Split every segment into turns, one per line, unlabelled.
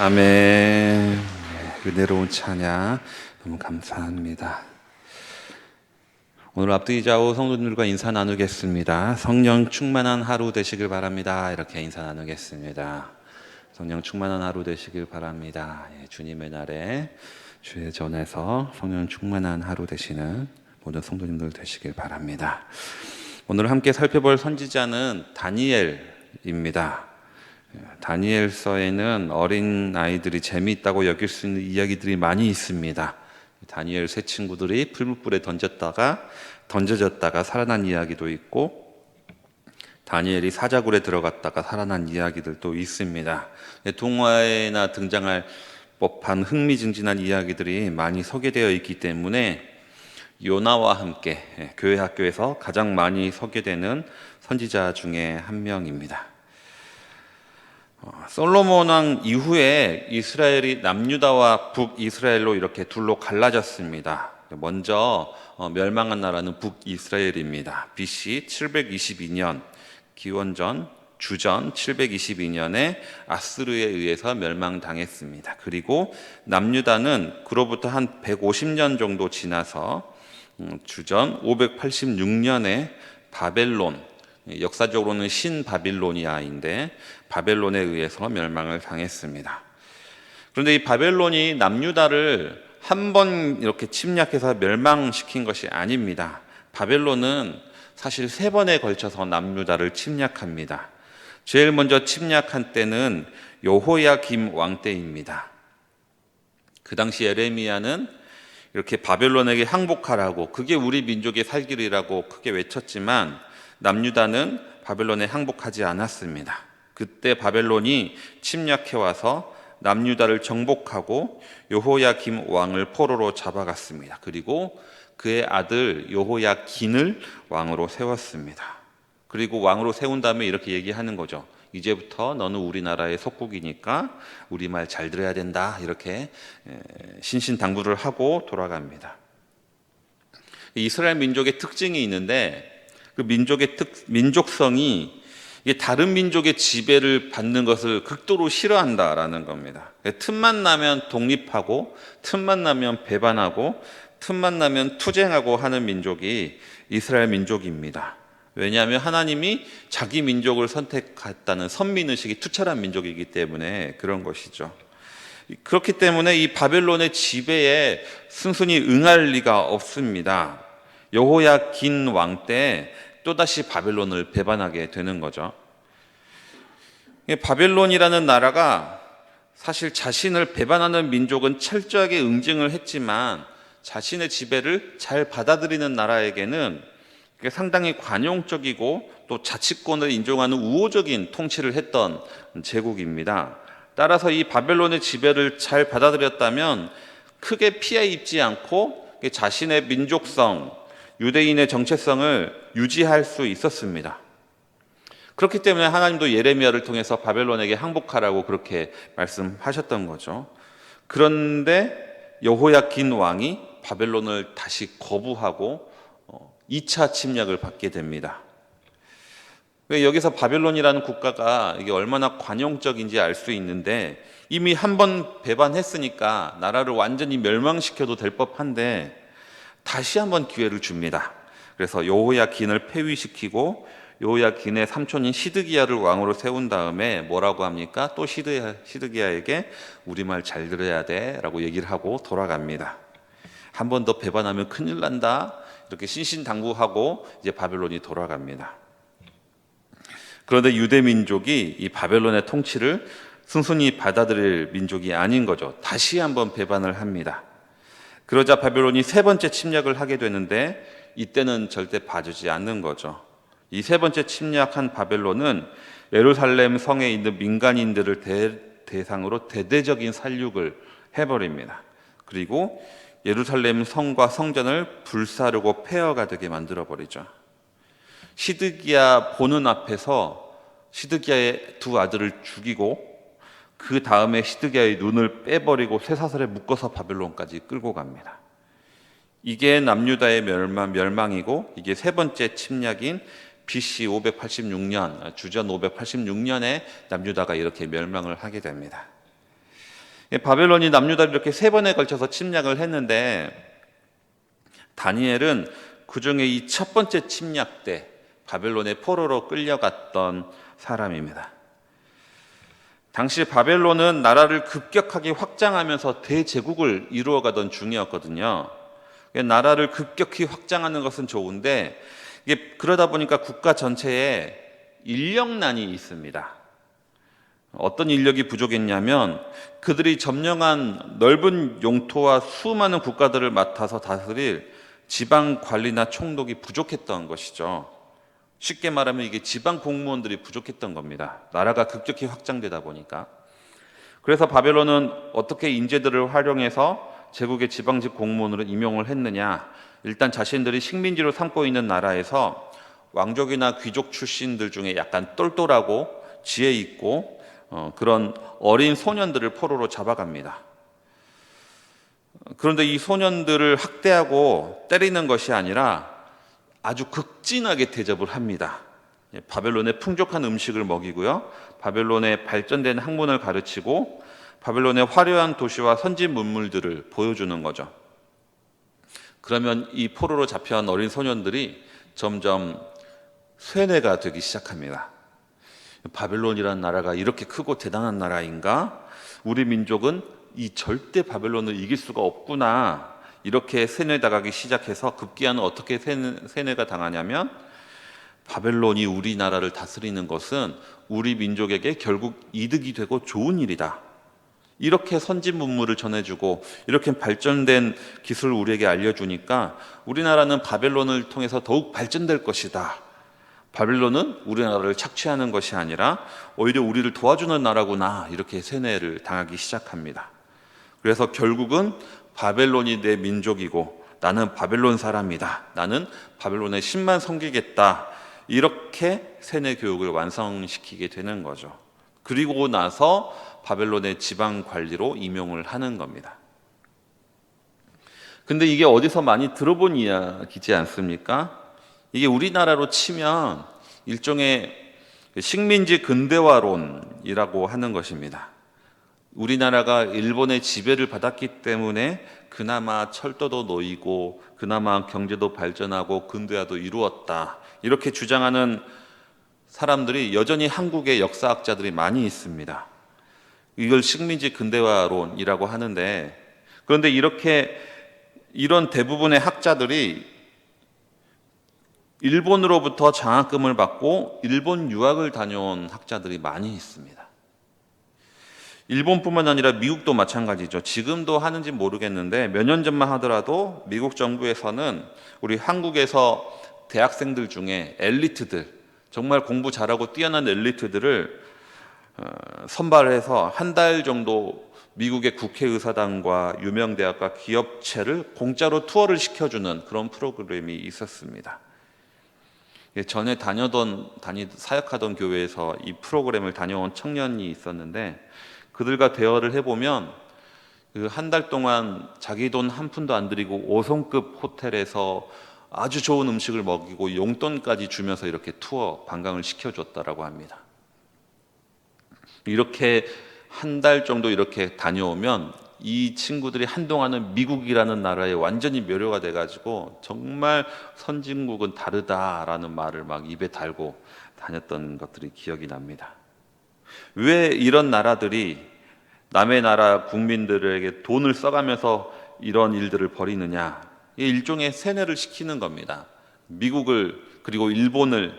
아멘. 은혜로운 찬양 너무 감사합니다. 오늘 앞두기 좌우 성도님들과 인사 나누겠습니다. 성령 충만한 하루 되시길 바랍니다. 이렇게 인사 나누겠습니다. 성령 충만한 하루 되시길 바랍니다. 주님의 날에 주의 전에서 성령 충만한 하루 되시는 모든 성도님들 되시길 바랍니다. 오늘 함께 살펴볼 선지자는 다니엘입니다. 다니엘서에는 어린 아이들이 재미있다고 여길 수 있는 이야기들이 많이 있습니다. 다니엘 세 친구들이 풀무불에 던져졌다가 살아난 이야기도 있고, 다니엘이 사자굴에 들어갔다가 살아난 이야기들도 있습니다. 동화에나 등장할 법한 흥미진진한 이야기들이 많이 소개되어 있기 때문에 요나와 함께 교회 학교에서 가장 많이 소개되는 선지자 중에 한 명입니다. 솔로몬 왕 이후에 이스라엘이 남유다와 북이스라엘로 이렇게 둘로 갈라졌습니다. 먼저 멸망한 나라는 북이스라엘입니다. BC 722년 기원전 주전 722년에 아스르에 의해서 멸망당했습니다. 그리고 남유다는 그로부터 한 150년 정도 지나서 주전 586년에 바벨론, 역사적으로는 신바빌로니아인데 바벨론에 의해서 멸망을 당했습니다. 그런데 이 바벨론이 남유다를 한 번 이렇게 침략해서 멸망시킨 것이 아닙니다. 바벨론은 사실 3번에 걸쳐서 남유다를 침략합니다. 제일 먼저 침략한 때는 여호야김 왕 때입니다. 그 당시 에레미야는 이렇게 바벨론에게 항복하라고, 그게 우리 민족의 살길이라고 크게 외쳤지만 남유다는 바벨론에 항복하지 않았습니다. 그때 바벨론이 침략해와서 남유다를 정복하고 여호야김 왕을 포로로 잡아갔습니다. 그리고 그의 아들 여호야긴을 왕으로 세웠습니다. 그리고 왕으로 세운 다음에 이렇게 얘기하는 거죠. 이제부터 너는 우리나라의 속국이니까 우리 말 잘 들어야 된다. 이렇게 신신당부를 하고 돌아갑니다. 이스라엘 민족의 특징이 있는데 그 민족성이 이게 다른 민족의 지배를 받는 것을 극도로 싫어한다라는 겁니다. 틈만 나면 독립하고, 틈만 나면 배반하고, 틈만 나면 투쟁하고 하는 민족이 이스라엘 민족입니다. 왜냐하면 하나님이 자기 민족을 선택했다는 선민의식이 투철한 민족이기 때문에 그런 것이죠. 그렇기 때문에 이 바벨론의 지배에 순순히 응할 리가 없습니다. 여호야긴 왕 때 또다시 바벨론을 배반하게 되는 거죠. 바벨론이라는 나라가 사실 자신을 배반하는 민족은 철저하게 응징을 했지만 자신의 지배를 잘 받아들이는 나라에게는 상당히 관용적이고 또 자치권을 인정하는 우호적인 통치를 했던 제국입니다. 따라서 이 바벨론의 지배를 잘 받아들였다면 크게 피해 입지 않고 자신의 민족성, 유대인의 정체성을 유지할 수 있었습니다. 그렇기 때문에 하나님도 예레미야를 통해서 바벨론에게 항복하라고 그렇게 말씀하셨던 거죠. 그런데 여호야긴 왕이 바벨론을 다시 거부하고 2차 침략을 받게 됩니다. 여기서 바벨론이라는 국가가 이게 얼마나 관용적인지 알 수 있는데, 이미 한 번 배반했으니까 나라를 완전히 멸망시켜도 될 법한데 다시 한번 기회를 줍니다. 그래서 여호야긴을 폐위시키고 여호야긴의 삼촌인 시드기야를 왕으로 세운 다음에 뭐라고 합니까? 또 시드기야에게 우리 말 잘 들어야 돼 라고 얘기를 하고 돌아갑니다. 한 번 더 배반하면 큰일 난다, 이렇게 신신당부하고 이제 바벨론이 돌아갑니다. 그런데 유대 민족이 이 바벨론의 통치를 순순히 받아들일 민족이 아닌 거죠. 다시 한번 배반을 합니다. 그러자 바벨론이 3번째 침략을 하게 되는데 이때는 절대 봐주지 않는 거죠. 이 3번째 침략한 바벨론은 예루살렘 성에 있는 민간인들을 대상으로 대대적인 살육을 해버립니다. 그리고 예루살렘 성과 성전을 불사르고 폐허가 되게 만들어버리죠. 시드기야 보는 앞에서 시드기야의 2 아들을 죽이고 그 다음에 시드기야의 눈을 빼버리고 쇠사슬에 묶어서 바벨론까지 끌고 갑니다. 이게 남유다의 멸망이고, 이게 3번째 침략인 BC 586년, 주전 586년에 남유다가 이렇게 멸망을 하게 됩니다. 바벨론이 남유다를 이렇게 세 번에 걸쳐서 침략을 했는데 다니엘은 그중에 이 첫 번째 침략 때 바벨론의 포로로 끌려갔던 사람입니다. 당시 바벨론은 나라를 급격하게 확장하면서 대제국을 이루어가던 중이었거든요. 나라를 급격히 확장하는 것은 좋은데 이게 그러다 보니까 국가 전체에 인력난이 있습니다. 어떤 인력이 부족했냐면 그들이 점령한 넓은 영토와 수많은 국가들을 맡아서 다스릴 지방 관리나 총독이 부족했던 것이죠. 쉽게 말하면 이게 지방 공무원들이 부족했던 겁니다. 나라가 급격히 확장되다 보니까. 그래서 바벨론은 어떻게 인재들을 활용해서 제국의 지방직 공무원으로 임용을 했느냐? 일단 자신들이 식민지로 삼고 있는 나라에서 왕족이나 귀족 출신들 중에 약간 똘똘하고 지혜 있고 그런 어린 소년들을 포로로 잡아갑니다. 그런데 이 소년들을 학대하고 때리는 것이 아니라 아주 극진하게 대접을 합니다. 바벨론의 풍족한 음식을 먹이고요. 바벨론의 발전된 학문을 가르치고 바벨론의 화려한 도시와 선진 문물들을 보여주는 거죠. 그러면 이 포로로 잡혀간 어린 소년들이 점점 쇠뇌가 되기 시작합니다. 바벨론이라는 나라가 이렇게 크고 대단한 나라인가? 우리 민족은 이 절대 바벨론을 이길 수가 없구나. 이렇게 세뇌당하기 시작해서 급기야는 어떻게 세뇌가 당하냐면 바벨론이 우리나라를 다스리는 것은 우리 민족에게 결국 이득이 되고 좋은 일이다. 이렇게 선진 문물을 전해주고 이렇게 발전된 기술을 우리에게 알려주니까 우리나라는 바벨론을 통해서 더욱 발전될 것이다. 바벨론은 우리나라를 착취하는 것이 아니라 오히려 우리를 도와주는 나라구나. 이렇게 세뇌를 당하기 시작합니다. 그래서 결국은 바벨론이 내 민족이고 나는 바벨론 사람이다. 나는 바벨론의 신만 섬기겠다. 이렇게 세뇌 교육을 완성시키게 되는 거죠. 그리고 나서 바벨론의 지방 관리로 임용을 하는 겁니다. 근데 이게 어디서 많이 들어본 이야기지 않습니까? 이게 우리나라로 치면 일종의 식민지 근대화론이라고 하는 것입니다. 우리나라가 일본의 지배를 받았기 때문에 그나마 철도도 놓이고 그나마 경제도 발전하고 근대화도 이루었다. 이렇게 주장하는 사람들이 여전히 한국의 역사학자들이 많이 있습니다. 이걸 식민지 근대화론이라고 하는데, 그런데 이런 대부분의 학자들이 일본으로부터 장학금을 받고 일본 유학을 다녀온 학자들이 많이 있습니다. 일본뿐만 아니라 미국도 마찬가지죠. 지금도 하는지 모르겠는데 몇 년 전만 하더라도 미국 정부에서는 우리 한국에서 대학생들 중에 엘리트들, 정말 공부 잘하고 뛰어난 엘리트들을 선발해서 한 달 정도 미국의 국회의사당과 유명 대학과 기업체를 공짜로 투어를 시켜주는 그런 프로그램이 있었습니다. 전에 사역하던 교회에서 이 프로그램을 다녀온 청년이 있었는데 그들과 대화를 해보면 그 한 달 동안 자기 돈 한 푼도 안 들이고 5성급 호텔에서 아주 좋은 음식을 먹이고 용돈까지 주면서 이렇게 투어 관광을 시켜줬다라고 합니다. 이렇게 한 달 정도 이렇게 다녀오면 이 친구들이 한동안은 미국이라는 나라에 완전히 묘려가 돼가지고 정말 선진국은 다르다라는 말을 막 입에 달고 다녔던 것들이 기억이 납니다. 왜 이런 나라들이 남의 나라 국민들에게 돈을 써가면서 이런 일들을 벌이느냐? 일종의 세뇌를 시키는 겁니다. 미국을 그리고 일본을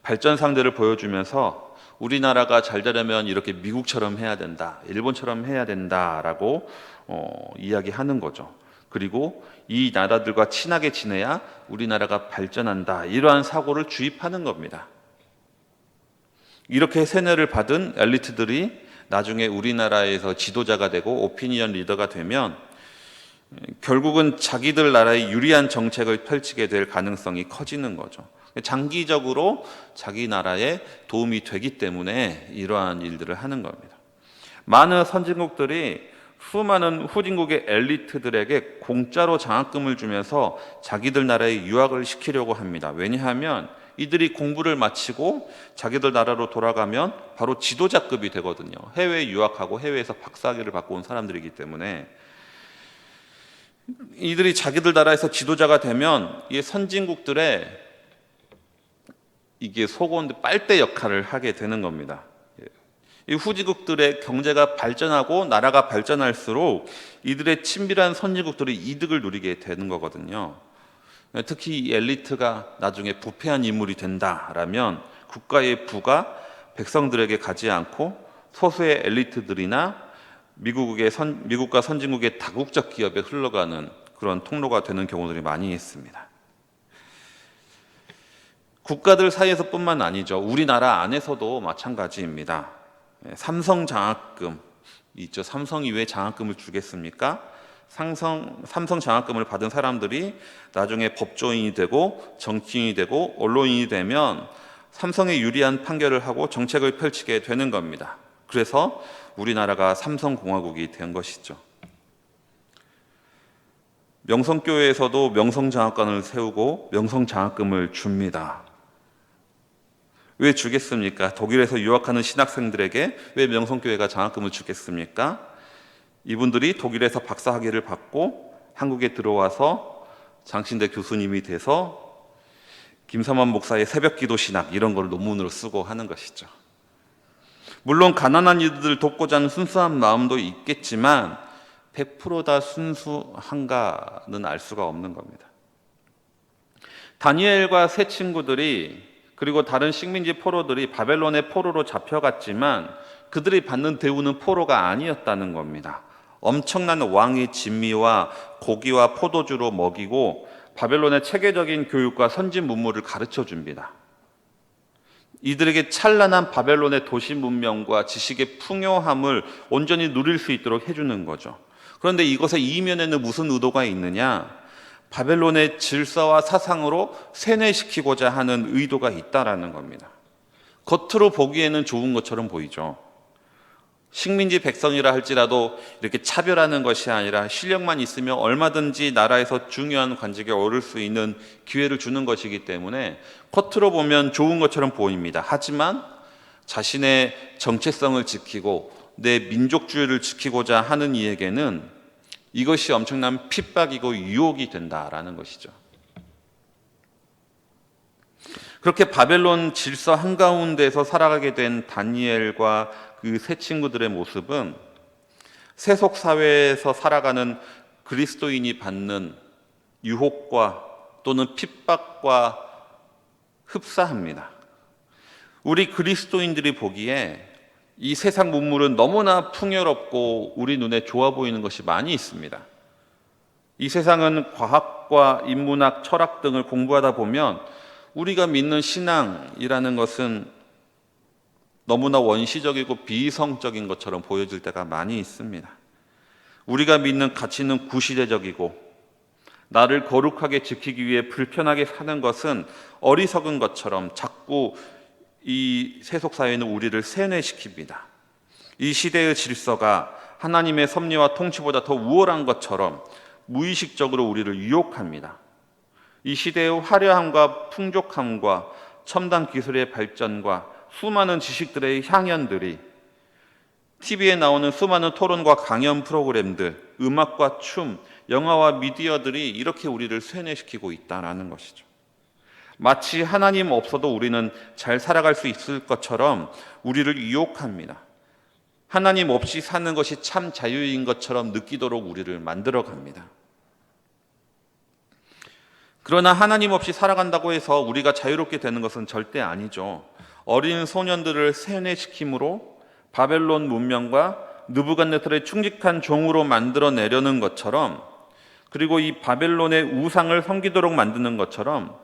발전 상대를 보여주면서 우리나라가 잘 되려면 이렇게 미국처럼 해야 된다, 일본처럼 해야 된다라고 이야기하는 거죠. 그리고 이 나라들과 친하게 지내야 우리나라가 발전한다, 이러한 사고를 주입하는 겁니다. 이렇게 세뇌를 받은 엘리트들이 나중에 우리나라에서 지도자가 되고 오피니언 리더가 되면 결국은 자기들 나라에 유리한 정책을 펼치게 될 가능성이 커지는 거죠. 장기적으로 자기 나라에 도움이 되기 때문에 이러한 일들을 하는 겁니다. 많은 선진국들이 수많은 후진국의 엘리트들에게 공짜로 장학금을 주면서 자기들 나라에 유학을 시키려고 합니다. 왜냐하면 이들이 공부를 마치고 자기들 나라로 돌아가면 바로 지도자급이 되거든요. 해외에 유학하고 해외에서 박사학위를 받고 온 사람들이기 때문에 이들이 자기들 나라에서 지도자가 되면 이 선진국들의 이게 속옷 빨대 역할을 하게 되는 겁니다. 이 후진국들의 경제가 발전하고 나라가 발전할수록 이들의 친밀한 선진국들이 이득을 누리게 되는 거거든요. 특히 이 엘리트가 나중에 부패한 인물이 된다라면 국가의 부가 백성들에게 가지 않고 소수의 엘리트들이나 미국과 선진국의 다국적 기업에 흘러가는 그런 통로가 되는 경우들이 많이 있습니다. 국가들 사이에서뿐만 아니죠. 우리나라 안에서도 마찬가지입니다. 삼성 장학금 있죠. 삼성이 왜 장학금을 주겠습니까? 삼성 장학금을 받은 사람들이 나중에 법조인이 되고 정치인이 되고 언론인이 되면 삼성에 유리한 판결을 하고 정책을 펼치게 되는 겁니다. 그래서 우리나라가 삼성공화국이 된 것이죠. 명성교회에서도 명성장학관을 세우고 명성장학금을 줍니다. 왜 주겠습니까? 독일에서 유학하는 신학생들에게 왜 명성교회가 장학금을 주겠습니까? 이분들이 독일에서 박사학위를 받고 한국에 들어와서 장신대 교수님이 돼서 김삼환 목사의 새벽기도 신학 이런 걸 논문으로 쓰고 하는 것이죠. 물론 가난한 이들을 돕고자 하는 순수한 마음도 있겠지만 100% 다 순수한가는 알 수가 없는 겁니다. 다니엘과 세 친구들이 그리고 다른 식민지 포로들이 바벨론의 포로로 잡혀갔지만 그들이 받는 대우는 포로가 아니었다는 겁니다. 엄청난 왕의 진미와 고기와 포도주로 먹이고 바벨론의 체계적인 교육과 선진 문물을 가르쳐 줍니다. 이들에게 찬란한 바벨론의 도시 문명과 지식의 풍요함을 온전히 누릴 수 있도록 해주는 거죠. 그런데 이것의 이면에는 무슨 의도가 있느냐? 바벨론의 질서와 사상으로 세뇌시키고자 하는 의도가 있다라는 겁니다. 겉으로 보기에는 좋은 것처럼 보이죠. 식민지 백성이라 할지라도 이렇게 차별하는 것이 아니라 실력만 있으면 얼마든지 나라에서 중요한 관직에 오를 수 있는 기회를 주는 것이기 때문에 겉으로 보면 좋은 것처럼 보입니다. 하지만 자신의 정체성을 지키고 내 민족주의를 지키고자 하는 이에게는 이것이 엄청난 핍박이고 유혹이 된다라는 것이죠. 그렇게 바벨론 질서 한가운데서 살아가게 된 다니엘과 그 세 친구들의 모습은 세속 사회에서 살아가는 그리스도인이 받는 유혹과 또는 핍박과 흡사합니다. 우리 그리스도인들이 보기에 이 세상 문물은 너무나 풍요롭고 우리 눈에 좋아 보이는 것이 많이 있습니다. 이 세상은 과학과 인문학, 철학 등을 공부하다 보면 우리가 믿는 신앙이라는 것은 너무나 원시적이고 비이성적인 것처럼 보여질 때가 많이 있습니다. 우리가 믿는 가치는 구시대적이고 나를 거룩하게 지키기 위해 불편하게 사는 것은 어리석은 것처럼 자꾸 이 세속사회는 우리를 세뇌시킵니다. 이 시대의 질서가 하나님의 섭리와 통치보다 더 우월한 것처럼 무의식적으로 우리를 유혹합니다. 이 시대의 화려함과 풍족함과 첨단 기술의 발전과 수많은 지식들의 향연들이 TV에 나오는 수많은 토론과 강연 프로그램들, 음악과 춤, 영화와 미디어들이 이렇게 우리를 세뇌시키고 있다는 것이죠. 마치 하나님 없어도 우리는 잘 살아갈 수 있을 것처럼 우리를 유혹합니다. 하나님 없이 사는 것이 참 자유인 것처럼 느끼도록 우리를 만들어갑니다. 그러나 하나님 없이 살아간다고 해서 우리가 자유롭게 되는 것은 절대 아니죠. 어린 소년들을 세뇌시킴으로 바벨론 문명과 느부갓네살의 충직한 종으로 만들어내려는 것처럼, 그리고 이 바벨론의 우상을 섬기도록 만드는 것처럼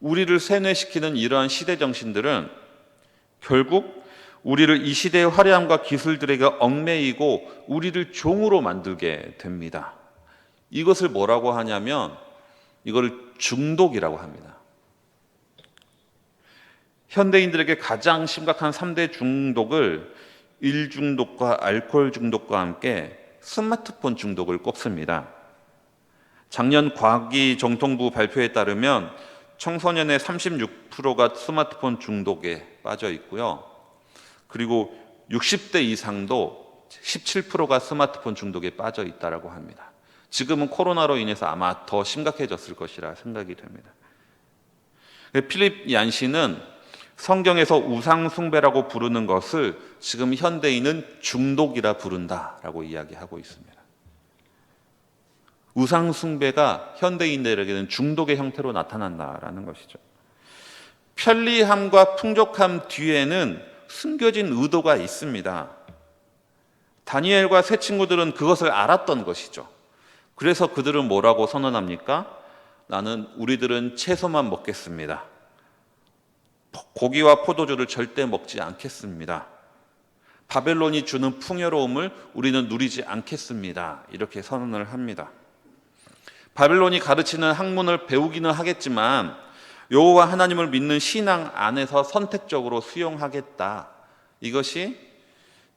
우리를 세뇌시키는 이러한 시대 정신들은 결국 우리를 이 시대의 화려함과 기술들에게 얽매이고 우리를 종으로 만들게 됩니다. 이것을 뭐라고 하냐면 이걸 중독이라고 합니다. 현대인들에게 가장 심각한 3대 중독을 일중독과 알코올 중독과 함께 스마트폰 중독을 꼽습니다. 작년 과기정통부 발표에 따르면 청소년의 36%가 스마트폰 중독에 빠져 있고요. 그리고 60대 이상도 17%가 스마트폰 중독에 빠져 있다고 합니다. 지금은 코로나로 인해서 아마 더 심각해졌을 것이라 생각이 됩니다. 필립 얀시는 성경에서 우상 숭배라고 부르는 것을 지금 현대인은 중독이라 부른다라고 이야기하고 있습니다. 우상 숭배가 현대인들에게는 중독의 형태로 나타난다라는 것이죠. 편리함과 풍족함 뒤에는 숨겨진 의도가 있습니다. 다니엘과 세 친구들은 그것을 알았던 것이죠. 그래서 그들은 뭐라고 선언합니까? 우리들은 채소만 먹겠습니다. 고기와 포도주를 절대 먹지 않겠습니다. 바벨론이 주는 풍요로움을 우리는 누리지 않겠습니다. 이렇게 선언을 합니다. 바벨론이 가르치는 학문을 배우기는 하겠지만 여호와 하나님을 믿는 신앙 안에서 선택적으로 수용하겠다. 이것이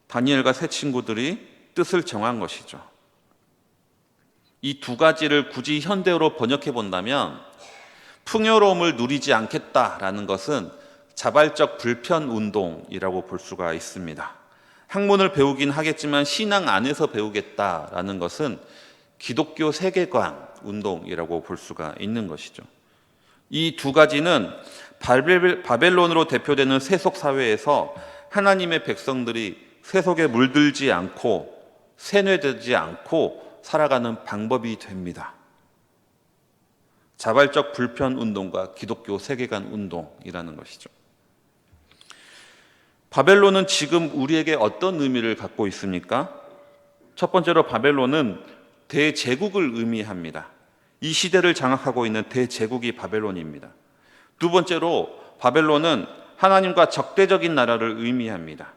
다니엘과 세 친구들이 뜻을 정한 것이죠. 이 두 가지를 굳이 현대어로 번역해 본다면 풍요로움을 누리지 않겠다라는 것은 자발적 불편 운동이라고 볼 수가 있습니다. 학문을 배우긴 하겠지만 신앙 안에서 배우겠다라는 것은 기독교 세계관 운동이라고 볼 수가 있는 것이죠. 이 두 가지는 바벨론으로 대표되는 세속 사회에서 하나님의 백성들이 세속에 물들지 않고 세뇌되지 않고 살아가는 방법이 됩니다. 자발적 불편 운동과 기독교 세계관 운동이라는 것이죠. 바벨론은 지금 우리에게 어떤 의미를 갖고 있습니까? 첫 번째로 바벨론은 대제국을 의미합니다. 이 시대를 장악하고 있는 대제국이 바벨론입니다. 두 번째로 바벨론은 하나님과 적대적인 나라를 의미합니다.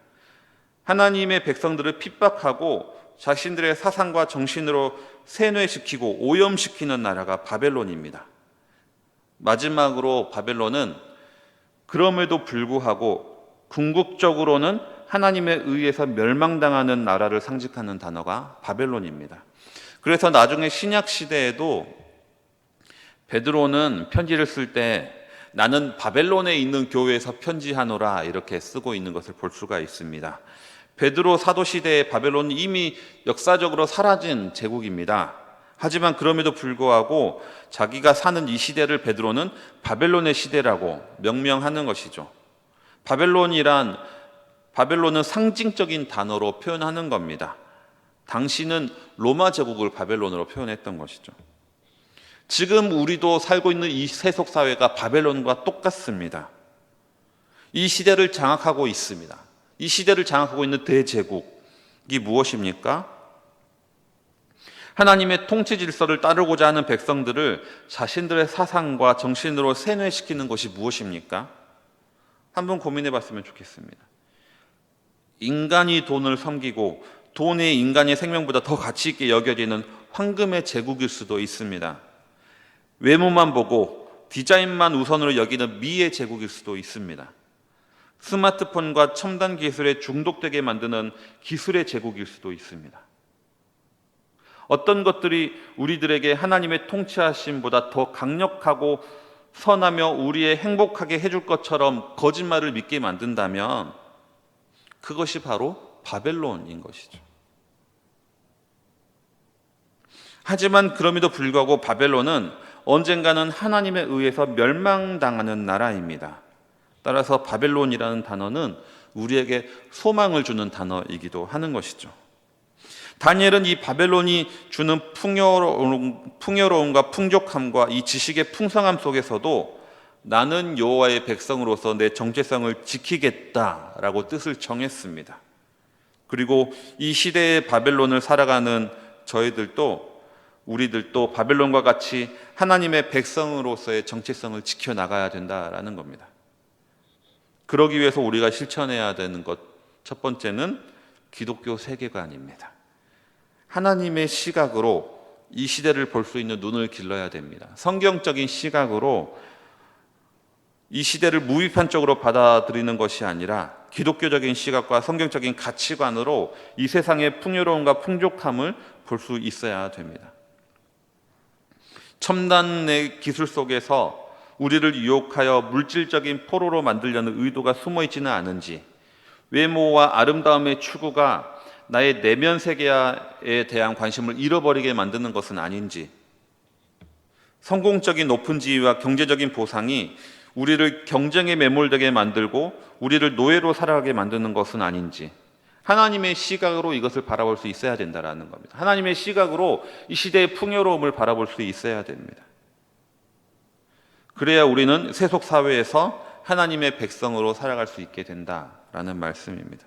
하나님의 백성들을 핍박하고 자신들의 사상과 정신으로 세뇌시키고 오염시키는 나라가 바벨론입니다. 마지막으로 바벨론은 그럼에도 불구하고 궁극적으로는 하나님에 의해서 멸망당하는 나라를 상징하는 단어가 바벨론입니다. 그래서 나중에 신약 시대에도 베드로는 편지를 쓸 때 나는 바벨론에 있는 교회에서 편지하노라 이렇게 쓰고 있는 것을 볼 수가 있습니다. 베드로 사도 시대의 바벨론은 이미 역사적으로 사라진 제국입니다. 하지만 그럼에도 불구하고 자기가 사는 이 시대를 베드로는 바벨론의 시대라고 명명하는 것이죠. 바벨론은 상징적인 단어로 표현하는 겁니다. 당시는 로마 제국을 바벨론으로 표현했던 것이죠. 지금 우리도 살고 있는 이 세속 사회가 바벨론과 똑같습니다. 이 시대를 장악하고 있습니다. 이 시대를 장악하고 있는 대제국이 무엇입니까? 하나님의 통치 질서를 따르고자 하는 백성들을 자신들의 사상과 정신으로 세뇌시키는 것이 무엇입니까? 한번 고민해 봤으면 좋겠습니다. 인간이 돈을 섬기고 돈이 인간의 생명보다 더 가치 있게 여겨지는 황금의 제국일 수도 있습니다. 외모만 보고 디자인만 우선으로 여기는 미의 제국일 수도 있습니다. 스마트폰과 첨단 기술에 중독되게 만드는 기술의 제국일 수도 있습니다. 어떤 것들이 우리들에게 하나님의 통치하심보다 더 강력하고 선하며 우리의 행복하게 해줄 것처럼 거짓말을 믿게 만든다면 그것이 바로 바벨론인 것이죠. 하지만 그럼에도 불구하고 바벨론은 언젠가는 하나님에 의해서 멸망당하는 나라입니다. 따라서 바벨론이라는 단어는 우리에게 소망을 주는 단어이기도 하는 것이죠. 다니엘은 이 바벨론이 주는 풍요로움과 풍족함과 이 지식의 풍성함 속에서도 나는 여호와의 백성으로서 내 정체성을 지키겠다라고 뜻을 정했습니다. 그리고 이 시대의 바벨론을 살아가는 우리들도 바벨론과 같이 하나님의 백성으로서의 정체성을 지켜나가야 된다라는 겁니다. 그러기 위해서 우리가 실천해야 되는 것, 첫 번째는 기독교 세계관입니다. 하나님의 시각으로 이 시대를 볼 수 있는 눈을 길러야 됩니다. 성경적인 시각으로 이 시대를 무비판적으로 받아들이는 것이 아니라 기독교적인 시각과 성경적인 가치관으로 이 세상의 풍요로움과 풍족함을 볼 수 있어야 됩니다. 첨단의 기술 속에서 우리를 유혹하여 물질적인 포로로 만들려는 의도가 숨어 있지는 않은지, 외모와 아름다움의 추구가 나의 내면 세계에 대한 관심을 잃어버리게 만드는 것은 아닌지, 성공적인 높은 지위와 경제적인 보상이 우리를 경쟁에 매몰되게 만들고 우리를 노예로 살아가게 만드는 것은 아닌지, 하나님의 시각으로 이것을 바라볼 수 있어야 된다는 겁니다. 하나님의 시각으로 이 시대의 풍요로움을 바라볼 수 있어야 됩니다. 그래야 우리는 세속 사회에서 하나님의 백성으로 살아갈 수 있게 된다라는 말씀입니다.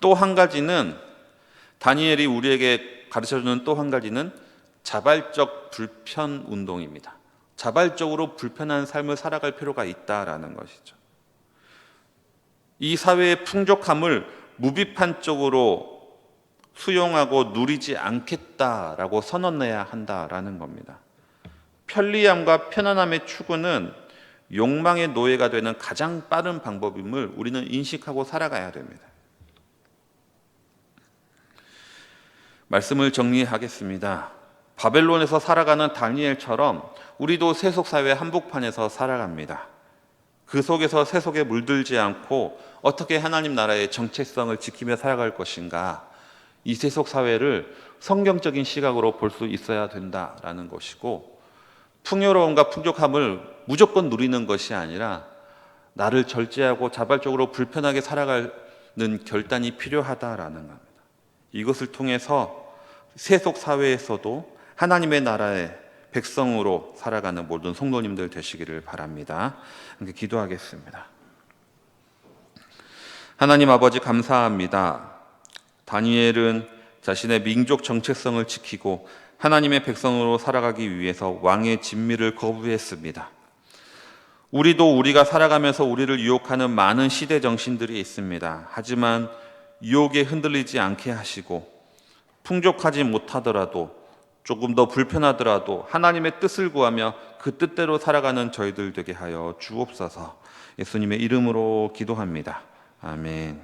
또 한 가지는, 다니엘이 우리에게 가르쳐주는 또 한 가지는 자발적 불편 운동입니다. 자발적으로 불편한 삶을 살아갈 필요가 있다라는 것이죠. 이 사회의 풍족함을 무비판적으로 수용하고 누리지 않겠다라고 선언해야 한다라는 겁니다. 편리함과 편안함의 추구는 욕망의 노예가 되는 가장 빠른 방법임을 우리는 인식하고 살아가야 됩니다. 말씀을 정리하겠습니다. 바벨론에서 살아가는 다니엘처럼 우리도 세속사회 한복판에서 살아갑니다. 그 속에서 세속에 물들지 않고 어떻게 하나님 나라의 정체성을 지키며 살아갈 것인가, 이 세속사회를 성경적인 시각으로 볼 수 있어야 된다라는 것이고, 풍요로움과 풍족함을 무조건 누리는 것이 아니라 나를 절제하고 자발적으로 불편하게 살아가는 결단이 필요하다라는 겁니다. 이것을 통해서 세속 사회에서도 하나님의 나라의 백성으로 살아가는 모든 성도님들 되시기를 바랍니다. 기도하겠습니다. 하나님 아버지, 감사합니다. 다니엘은 자신의 민족 정체성을 지키고 하나님의 백성으로 살아가기 위해서 왕의 진미를 거부했습니다. 우리도 우리가 살아가면서 우리를 유혹하는 많은 시대 정신들이 있습니다. 하지만 유혹에 흔들리지 않게 하시고, 풍족하지 못하더라도 조금 더 불편하더라도 하나님의 뜻을 구하며 그 뜻대로 살아가는 저희들 되게 하여 주옵소서. 예수님의 이름으로 기도합니다. 아멘.